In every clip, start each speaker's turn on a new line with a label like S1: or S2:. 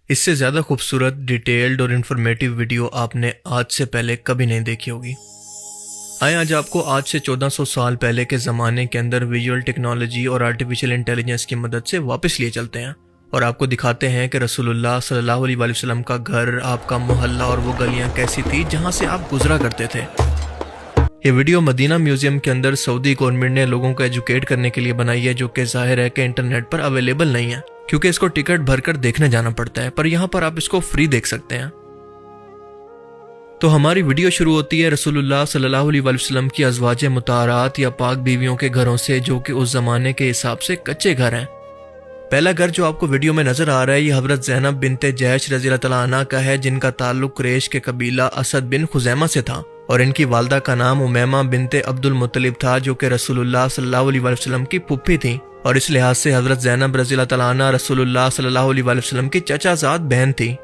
S1: اس سے زیادہ خوبصورت، ڈیٹیلڈ اور انفارمیٹیو ویڈیو آپ نے آج سے پہلے کبھی نہیں دیکھی ہوگی۔ آئیں آج آپ کو آج سے 1400 سال پہلے کے زمانے کے اندر ویژول ٹیکنالوجی اور آرٹیفیشل انٹیلیجنس کی مدد سے واپس لیے چلتے ہیں اور آپ کو دکھاتے ہیں کہ رسول اللہ صلی اللہ علیہ وسلم کا گھر، آپ کا محلہ اور وہ گلیاں کیسی تھی جہاں سے آپ گزرا کرتے تھے۔ یہ ویڈیو مدینہ میوزیم کے اندر سعودی گورنمنٹ نے لوگوں کو ایجوکیٹ کرنے کے لیے بنائی ہے، جو کہ ظاہر ہے کہ انٹرنیٹ پر اویلیبل نہیں ہے کیونکہ اس کو ٹکٹ بھر کر دیکھنے جانا پڑتا ہے، پر یہاں پر آپ اس کو فری دیکھ سکتے ہیں۔ تو ہماری ویڈیو شروع ہوتی ہے رسول اللہ صلی اللہ علیہ وسلم کی ازواج مطہرات یا پاک بیویوں کے گھروں سے، جو کہ اس زمانے کے حساب سے کچے گھر ہیں۔ پہلا گھر جو آپ کو ویڈیو میں نظر آ رہا ہے یہ حضرت زینب بنت جحش رضی اللہ تعالیٰ عنہ کا ہے، جن کا تعلق قریش کے قبیلہ اسد بن خزیمہ سے تھا، اور ان کی والدہ کا نام امیمہ بنت عبد المطلب تھا، جو کہ رسول اللہ صلی اللہ علیہ وسلم کی پھپھی تھیں، اور اس لحاظ سے حضرت زینب رضی اللہ تعالیٰ عنہ رسول اللہ صلی اللہ علیہ وسلم کی چچا زاد بہن تھی۔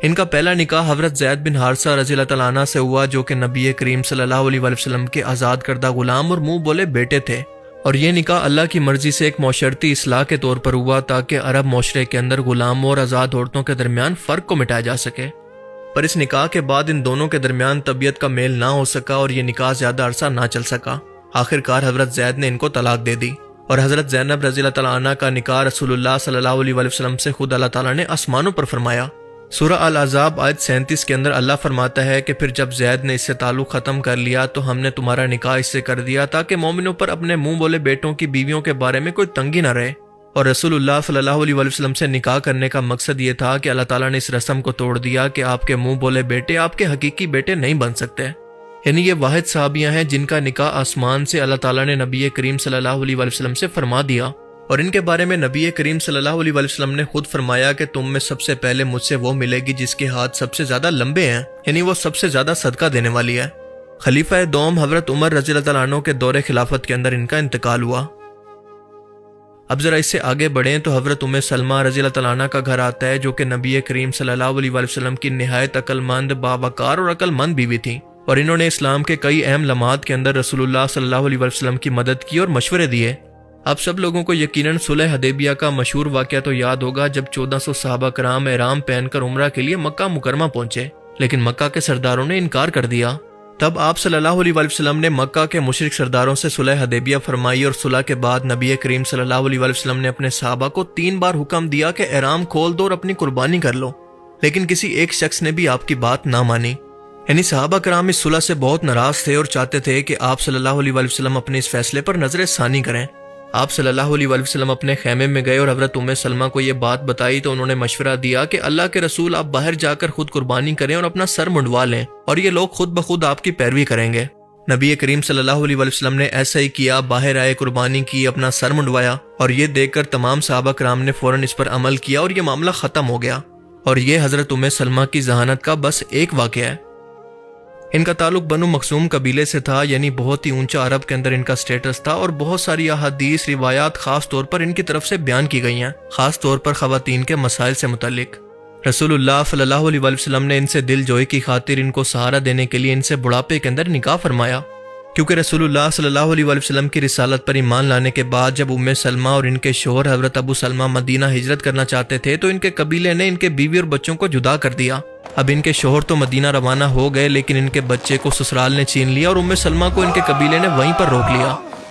S1: ان کا پہلا نکاح حضرت زید بن حارثہ رضی اللہ تعالیٰ عنہ سے ہوا، جو کہ نبی کریم صلی اللہ علیہ وسلم کے آزاد کردہ غلام اور منہ بولے بیٹے تھے، اور یہ نکاح اللہ کی مرضی سے ایک معاشرتی اصلاح کے طور پر ہوا تاکہ عرب معاشرے کے اندر غلاموں اور آزاد عورتوں کے درمیان فرق کو مٹایا جا سکے۔ پر اس نکاح کے بعد ان دونوں کے درمیان طبیعت کا میل نہ ہو سکا اور یہ نکاح زیادہ عرصہ نہ چل سکا۔ آخر کار حضرت زید نے ان کو طلاق دے دی، اور حضرت زینب رضی اللہ تعالیٰ عنہ کا نکاح رسول اللہ صلی اللہ علیہ وسلم سے خود اللہ تعالیٰ نے آسمانوں پر فرمایا۔ سورہ الاحزاب آیت 37 کے اندر اللہ فرماتا ہے کہ پھر جب زید نے اس سے تعلق ختم کر لیا تو ہم نے تمہارا نکاح اس سے کر دیا تاکہ مومنوں پر اپنے منہ بولے بیٹوں کی بیویوں کے بارے میں کوئی تنگی نہ رہے۔ اور رسول اللہ صلی اللہ علیہ وسلم سے نکاح کرنے کا مقصد یہ تھا کہ اللہ تعالیٰ نے اس رسم کو توڑ دیا کہ آپ کے منہ بولے بیٹے آپ کے حقیقی بیٹے نہیں بن سکتے۔ یعنی یہ واحد صحابیاں ہیں جن کا نکاح آسمان سے اللہ تعالیٰ نے نبی کریم صلی اللہ علیہ وسلم سے فرما دیا، اور ان کے بارے میں نبی کریم صلی اللہ علیہ وسلم نے خود فرمایا کہ تم میں سب سے پہلے مجھ سے وہ ملے گی جس کے ہاتھ سب سے زیادہ لمبے ہیں، یعنی وہ سب سے زیادہ صدقہ دینے والی ہے۔ خلیفہ دوم حضرت عمر رضی اللہ تعالیٰ عنہ کے دور خلافت کے اندر ان کا انتقال ہوا۔ اب ذرا اس سے آگے بڑھیں تو حضرت سلمہ رضی اللہ تعالیٰ عنہ کا گھر آتا ہے، جو کہ نبی کریم صلی اللہ علیہ وسلم کی نہایت عقل مند، باوقار اور عقل مند بیوی تھی، اور انہوں نے اسلام کے کئی اہم لمحات کے اندر رسول اللہ صلی اللہ علیہ وسلم کی مدد کی اور مشورے دیے۔ آپ سب لوگوں کو یقیناً صلح حدیبیہ کا مشہور واقعہ تو یاد ہوگا، جب 1400 صحابہ کرام احرام پہن کر عمرہ کے لیے مکہ مکرمہ پہنچے، لیکن مکہ کے سرداروں نے انکار کر دیا۔ تب آپ صلی اللہ علیہ وسلم نے مکہ کے مشرک سرداروں سے صلح حدیبیہ فرمائی، اور صلح کے بعد نبی کریم صلی اللہ علیہ وسلم نے اپنے صحابہ کو 3 بار حکم دیا کہ احرام کھول دو اور اپنی قربانی کر لو، لیکن کسی ایک شخص نے بھی آپ کی بات نہ مانی۔ یعنی صحابہ کرام اس صلح سے بہت ناراض تھے اور چاہتے تھے کہ آپ صلی اللہ علیہ وسلم اپنے اس فیصلے پر نظر ثانی کریں۔ آپ صلی اللہ علیہ وسلم اپنے خیمے میں گئے اور حضرت سلمہ کو یہ بات بتائی تو انہوں نے مشورہ دیا کہ اللہ کے رسول آپ باہر جا کر خود قربانی کریں اور اپنا سر منڈوا لیں، اور یہ لوگ خود بخود آپ کی پیروی کریں گے۔ نبی کریم صلی اللہ علیہ وسلم نے ایسا ہی کیا، باہر آئے، قربانی کی، اپنا سر منڈوایا، اور یہ دیکھ کر تمام صحابہ کرام نے فوراً اس پر عمل کیا اور یہ معاملہ ختم ہو گیا۔ اور یہ حضرت سلمہ کی ذہانت کا بس ایک واقعہ ہے۔ ان کا تعلق بنو مخزوم قبیلے سے تھا، یعنی بہت ہی اونچا عرب کے اندر ان کا سٹیٹس تھا، اور بہت ساری احادیث روایات خاص طور پر ان کی طرف سے بیان کی گئی ہیں، خاص طور پر خواتین کے مسائل سے متعلق۔ رسول اللہ صلی اللہ علیہ وسلم نے ان سے دل جوئی کی خاطر ان کو سہارا دینے کے لیے ان سے بڑھاپے کے اندر نکاح فرمایا، کیونکہ رسول اللہ صلی اللہ علیہ وسلم کی رسالت پر ایمان لانے کے بعد جب سلمہ اور ان کے شوہر حضرت ابو سلمہ مدینہ ہجرت کرنا چاہتے تھے تو ان کے قبیلے نے ان کے بیوی اور بچوں کو جدا کر دیا۔ اب ان کے شوہر تو مدینہ روانہ ہو گئے، لیکن ان کے بچے کو سسرال نے چھین لیا، اور سلمہ کو ان کے قبیلے نے وہیں پر روک لیا،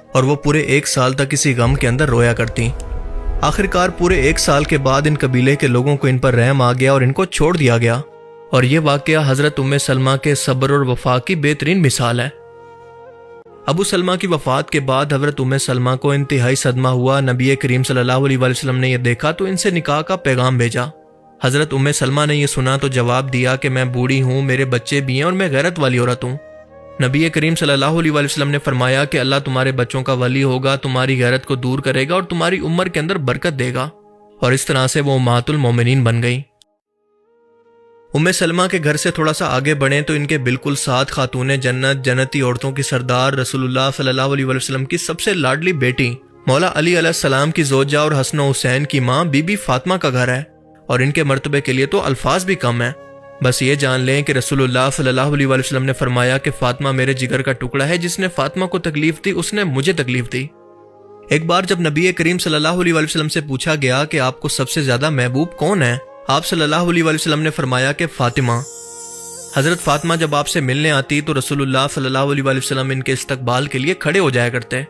S1: اور وہ پورے 1 سال تک اسی غم کے اندر رویا کرتی۔ آخر کار پورے 1 سال کے بعد ان قبیلے کے لوگوں کو ان پر رحم آ گیا اور ان کو چھوڑ دیا گیا، اور یہ واقعہ حضرت سلمہ کے صبر اور وفا کی بہترین مثال ہے۔ ابو سلمہ کی وفات کے بعد حضرت سلمہ کو انتہائی صدمہ ہوا۔ نبی کریم صلی اللہ علیہ وسلم نے یہ دیکھا تو ان سے نکاح کا پیغام بھیجا۔ حضرت سلمہ نے یہ سنا تو جواب دیا کہ میں بوڑھی ہوں، میرے بچے بھی ہیں اور میں غیرت والی عورت ہوں۔ نبی کریم صلی اللہ علیہ وسلم نے فرمایا کہ اللہ تمہارے بچوں کا ولی ہوگا، تمہاری غیرت کو دور کرے گا اور تمہاری عمر کے اندر برکت دے گا، اور اس طرح سے وہ امہات المومنین بن گئی۔ سلمہ کے گھر سے تھوڑا سا آگے بڑھیں تو ان کے بالکل ساتھ خاتون جنت، جنتی عورتوں کی سردار، رسول اللہ صلی اللہ علیہ وسلم کی سب سے لاڈلی بیٹی مولا علی علیہ السلام کی زوجہ اور حسن و حسین کی ماں بی بی فاطمہ کا گھر ہے، اور ان کے مرتبے کے لیے تو الفاظ بھی کم ہیں۔ بس یہ جان لیں کہ رسول اللہ صلی اللہ علیہ وسلم نے فرمایا کہ فاطمہ میرے جگر کا ٹکڑا ہے، جس نے فاطمہ کو تکلیف دی اس نے مجھے تکلیف دی۔ ایک بار جب نبی کریم صلی اللہ علیہ وسلم سے پوچھا گیا کہ آپ کو سب سے زیادہ محبوب کون ہے آپ صلی اللہ علیہ وسلم نے فرمایا کہ فاطمہ، حضرت فاطمہ جب آپ سے ملنے آتی تو رسول اللہ صلی اللہ علیہ وسلم ان کے استقبال کے لیے کھڑے ہو جایا کرتے۔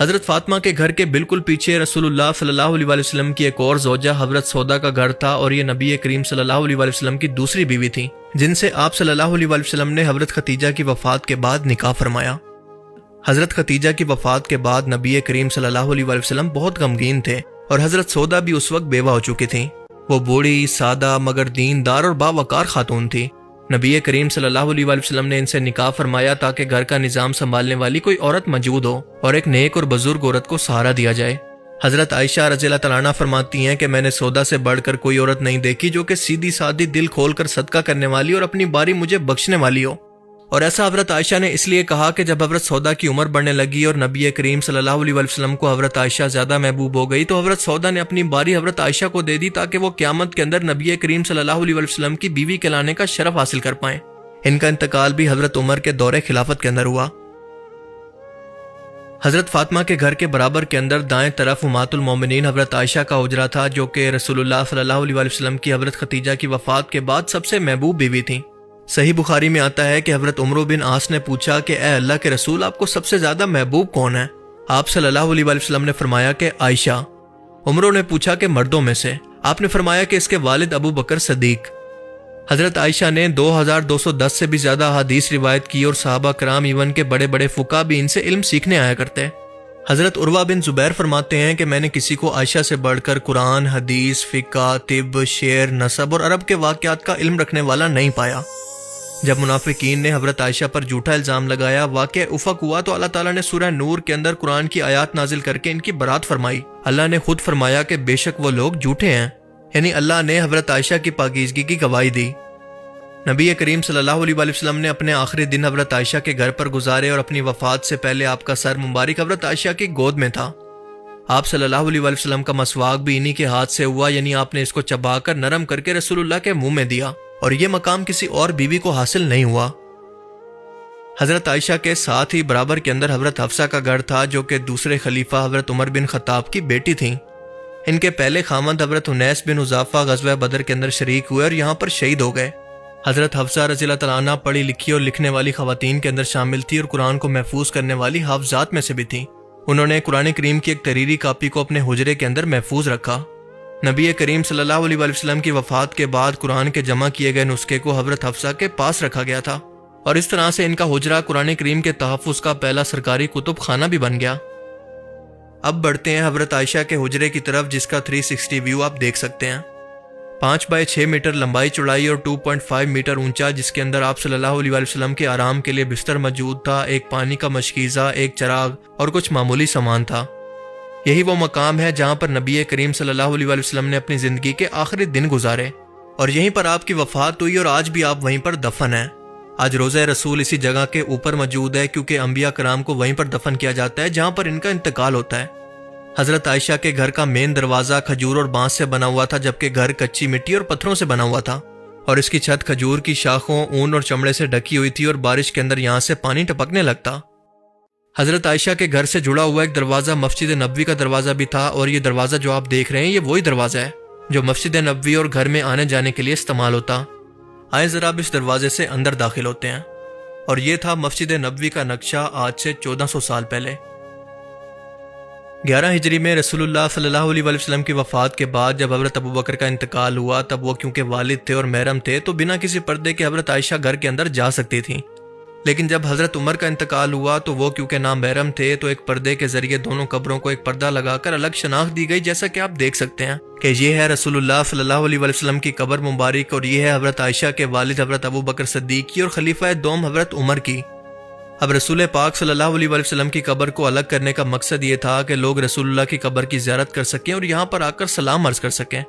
S1: حضرت فاطمہ کے گھر کے بالکل پیچھے رسول اللہ صلی اللہ علیہ وسلم کی ایک اور زوجہ حضرت سودا کا گھر تھا، اور یہ نبی کریم صلی اللہ علیہ وسلم کی دوسری بیوی تھی، جن سے آپ صلی اللہ علیہ وسلم نے حضرت ختیجہ کی وفات کے بعد نکاح فرمایا۔ حضرت ختیجہ کی وفات کے بعد نبی کریم صلی اللہ علیہ وسلم بہت غمگین تھے، اور حضرت سودا بھی اس وقت بیوہ ہو چکی تھیں۔ وہ بوڑھی، سادہ مگر دیندار اور باوقار خاتون تھی۔ نبی کریم صلی اللہ علیہ وسلم نے ان سے نکاح فرمایا تاکہ گھر کا نظام سنبھالنے والی کوئی عورت موجود ہو اور ایک نیک اور بزرگ عورت کو سہارا دیا جائے۔ حضرت عائشہ رضی اللہ تعالیٰ عنہ فرماتی ہیں کہ میں نے سودا سے بڑھ کر کوئی عورت نہیں دیکھی جو کہ سیدھی سادی، دل کھول کر صدقہ کرنے والی اور اپنی باری مجھے بخشنے والی ہو۔ اور ایسا حضرت عائشہ نے اس لیے کہا کہ جب حضرت سودا کی عمر بڑھنے لگی اور نبی کریم صلی اللہ علیہ وسلم کو حضرت عائشہ زیادہ محبوب ہو گئی تو حضرت سودا نے اپنی باری حضرت عائشہ کو دے دی تاکہ وہ قیامت کے اندر نبی کریم صلی اللہ علیہ وسلم کی بیوی کہلانے کا شرف حاصل کر پائیں۔ ان کا انتقال بھی حضرت عمر کے دور خلافت کے اندر ہوا۔ حضرت فاطمہ کے گھر کے برابر کے اندر دائیں طرف امہات المومنین حضرت عائشہ کا حجرہ تھا، جو کہ رسول اللہ صلی اللہ علیہ وسلم کی حضرت ختیجہ کی وفات کے بعد سب سے محبوب بیوی تھیں۔ صحیح بخاری میں آتا ہے کہ حضرت عمرو بن عاص نے پوچھا کہ اے اللہ کے رسول، آپ کو سب سے زیادہ محبوب کون ہے؟ آپ صلی اللہ علیہ وسلم نے فرمایا کہ عائشہ۔ عمرو نے پوچھا کہ مردوں میں سے؟ آپ نے فرمایا کہ اس کے والد ابو بکر صدیق۔ حضرت عائشہ نے 2210 سے بھی زیادہ احادیث روایت کی، اور صحابہ کرام ایون کے بڑے بڑے فقہ بھی ان سے علم سیکھنے آیا کرتے۔ حضرت عروہ بن زبیر فرماتے ہیں کہ میں نے کسی کو عائشہ سے بڑھ کر قرآن، حدیث، فقہ، طب، شعر، نسب اور عرب کے واقعات کا علم رکھنے والا نہیں پایا۔ جب منافقین نے حضرت عائشہ پر جھوٹا الزام لگایا، واقعہ افق ہوا تو اللہ تعالیٰ نے سورہ نور کے اندر قرآن کی آیات نازل کر کے ان کی برات فرمائی۔ اللہ نے خود فرمایا کہ بے شک وہ لوگ جھوٹے ہیں، یعنی اللہ نے حضرت عائشہ کی پاکیزگی کی گواہی دی۔ نبی کریم صلی اللہ علیہ وسلم نے اپنے آخری دن حضرت عائشہ کے گھر پر گزارے، اور اپنی وفات سے پہلے آپ کا سر مبارک حضرت عائشہ کی گود میں تھا۔ آپ صلی اللہ علیہ وسلم کا مسواک بھی انہی کے ہاتھ سے ہوا، یعنی آپ نے اس کو چبا کر نرم کر کے رسول اللہ کے منہ میں دیا، اور یہ مقام کسی اور بیوی کو حاصل نہیں ہوا۔ حضرت عائشہ کے ساتھ ہی برابر کے اندر حضرت حفصہ کا گھر تھا، جو کہ دوسرے خلیفہ حضرت عمر بن خطاب کی بیٹی تھیں۔ ان کے پہلے خاوند حضرت انیس بن حذافہ غزوہ بدر کے اندر شریک ہوئے اور یہاں پر شہید ہو گئے۔ حضرت حفصہ رضی اللہ تعالیٰ عنہ پڑھی لکھی اور لکھنے والی خواتین کے اندر شامل تھی، اور قرآن کو محفوظ کرنے والی حافظات میں سے بھی تھیں۔ انہوں نے قرآن کریم کی ایک تحریری کاپی کو اپنے حجرے کے اندر محفوظ رکھا۔ نبی کریم صلی اللہ علیہ وسلم کی وفات کے بعد قرآن کے جمع کیے گئے نسخے کو حضرت حفصہ کے پاس رکھا گیا تھا، اور اس طرح سے ان کا حجرہ قرآن کریم کے تحفظ کا پہلا سرکاری کتب خانہ بھی بن گیا۔ اب بڑھتے ہیں حضرت عائشہ کے حجرے کی طرف، جس کا 360 ویو آپ دیکھ سکتے ہیں۔ 5 بائی 6 میٹر لمبائی چوڑائی اور 2.5 میٹر اونچا، جس کے اندر آپ صلی اللہ علیہ وسلم کے آرام کے لیے بستر موجود تھا، ایک پانی کا مشکیزہ، ایک چراغ اور کچھ معمولی سامان تھا۔ یہی وہ مقام ہے جہاں پر نبی کریم صلی اللہ علیہ وسلم نے اپنی زندگی کے آخری دن گزارے، اور یہیں پر آپ کی وفات ہوئی، اور آج بھی آپ وہیں پر دفن ہیں۔ آج روضہ رسول اسی جگہ کے اوپر موجود ہے، کیونکہ انبیاء کرام کو وہیں پر دفن کیا جاتا ہے جہاں پر ان کا انتقال ہوتا ہے۔ حضرت عائشہ کے گھر کا مین دروازہ کھجور اور بانس سے بنا ہوا تھا، جبکہ گھر کچی مٹی اور پتھروں سے بنا ہوا تھا، اور اس کی چھت کھجور کی شاخوں، اون اور چمڑے سے ڈھکی ہوئی تھی، اور بارش کے اندر یہاں سے پانی ٹپکنے لگتا۔ حضرت عائشہ کے گھر سے جڑا ہوا ایک دروازہ مسجد نبوی کا دروازہ بھی تھا، اور یہ دروازہ جو آپ دیکھ رہے ہیں یہ وہی دروازہ ہے جو مسجد نبوی اور گھر میں آنے جانے کے لیے استعمال ہوتا۔ آئیں ذرا اب اس دروازے سے اندر داخل ہوتے ہیں، اور یہ تھا مسجد نبوی کا نقشہ آج سے 1400 سال پہلے۔ 11 ہجری میں رسول اللہ صلی اللہ علیہ وسلم کی وفات کے بعد جب حضرت ابو بکر کا انتقال ہوا، تب وہ کیونکہ والد تھے اور محرم تھے تو بنا کسی پردے کے حضرت عائشہ گھر کے اندر جا سکتی تھیں، لیکن جب حضرت عمر کا انتقال ہوا تو وہ کیونکہ نامحرم تھے تو ایک پردے کے ذریعے دونوں قبروں کو ایک پردہ لگا کر الگ شناخت دی گئی، جیسا کہ آپ دیکھ سکتے ہیں کہ یہ ہے رسول اللہ صلی اللہ علیہ وسلم کی قبر مبارک، اور یہ ہے حضرت عائشہ کے والد حضرت ابو بکر صدیق کی اور خلیفہ دوم حضرت عمر کی۔ اب رسول پاک صلی اللہ علیہ وسلم کی قبر کو الگ کرنے کا مقصد یہ تھا کہ لوگ رسول اللہ کی قبر کی زیارت کر سکیں اور یہاں پر آ کر سلام عرض کر سکیں۔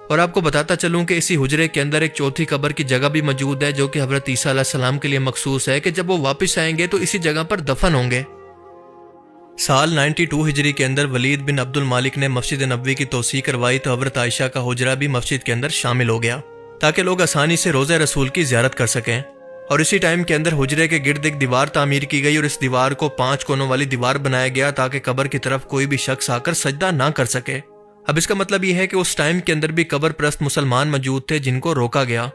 S1: اور آپ کو بتاتا چلوں کہ اسی حجرے کے اندر ایک چوتھی قبر کی جگہ بھی موجود ہے، جو کہ حضرت عیسیٰ علیہ السلام کے لیے مخصوص ہے کہ جب وہ واپس آئیں گے تو اسی جگہ پر دفن ہوں گے۔ سال 92 ہجری کے اندر ولید بن عبد المالک نے مسجد نبوی کی توسیع کروائی تو حضرت عائشہ کا حجرہ بھی مسجد کے اندر شامل ہو گیا تاکہ لوگ آسانی سے روضہ رسول کی زیارت کر سکیں۔ اور اسی ٹائم کے اندر حجرے کے گرد ایک دیوار تعمیر کی گئی اور اس دیوار کو 5 کونوں والی دیوار بنایا گیا تاکہ قبر کی طرف کوئی بھی شخص آ کر سجدہ نہ کر سکے۔ اب اس کا مطلب یہ ہے کہ اس ٹائم کے اندر بھی قبر پرست مسلمان موجود تھے جن کو روکا گیا۔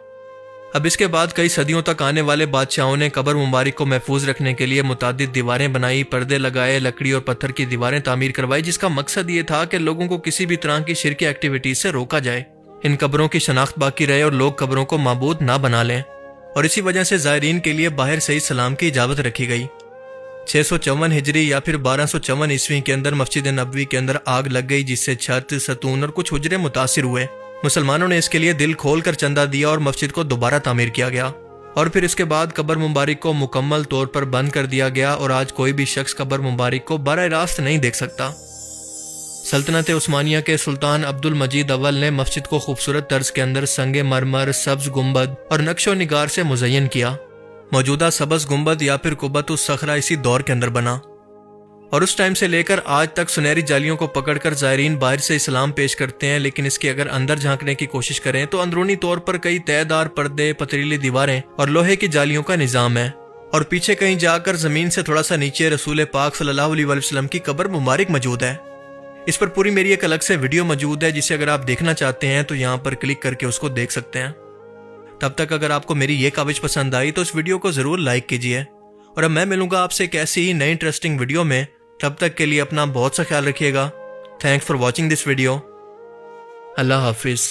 S1: اب اس کے بعد کئی صدیوں تک آنے والے بادشاہوں نے قبر مبارک کو محفوظ رکھنے کے لیے متعدد دیواریں بنائی، پردے لگائے، لکڑی اور پتھر کی دیواریں تعمیر کروائی، جس کا مقصد یہ تھا کہ لوگوں کو کسی بھی طرح کی شرکی ایکٹیویٹیز سے روکا جائے، ان قبروں کی شناخت باقی رہے اور لوگ قبروں کو معبود نہ بنا لیں، اور اسی وجہ سے زائرین کے لیے باہر سے ہی سلام کی اجازت رکھی گئی۔ 654 ہجری یا پھر 1254 عیسوی کے اندر مسجد نبوی کے اندر آگ لگ گئی، جس سے چھت، ستون اور کچھ حجرے متاثر ہوئے۔ مسلمانوں نے اس کے لیے دل کھول کر چندہ دیا اور مسجد کو دوبارہ تعمیر کیا گیا، اور پھر اس کے بعد قبر مبارک کو مکمل طور پر بند کر دیا گیا، اور آج کوئی بھی شخص قبر مبارک کو براہ راست نہیں دیکھ سکتا۔ سلطنت عثمانیہ کے سلطان عبد المجید اول نے مسجد کو خوبصورت طرز کے اندر سنگ مرمر، سبز گنبد اور نقش و نگار سے مزین کیا۔ موجودہ سبز گنبد یا پھر قبۃ الصخرہ اسی دور کے اندر بنا، اور اس ٹائم سے لے کر آج تک سنہری جالیوں کو پکڑ کر زائرین باہر سے اسلام پیش کرتے ہیں، لیکن اس کے اگر اندر جھانکنے کی کوشش کریں تو اندرونی طور پر کئی تہہ دار پردے، پتریلی دیواریں اور لوہے کی جالیوں کا نظام ہے، اور پیچھے کہیں جا کر زمین سے تھوڑا سا نیچے رسول پاک صلی اللہ علیہ وسلم کی قبر مبارک موجود ہے۔ اس پر پوری میری ایک الگ سے ویڈیو موجود ہے، جسے اگر آپ دیکھنا چاہتے ہیں تو یہاں پر کلک کر کے اس کو دیکھ سکتے ہیں۔ تب تک اگر آپ کو میری یہ کاوش پسند آئی تو اس ویڈیو کو ضرور لائک کیجیے، اور اب میں ملوں گا آپ سے ایک ایسی ہی نئی انٹرسٹنگ ویڈیو میں۔ تب تک کے لیے اپنا بہت سا خیال رکھیے گا۔ Thanks for watching this video. اللہ حافظ۔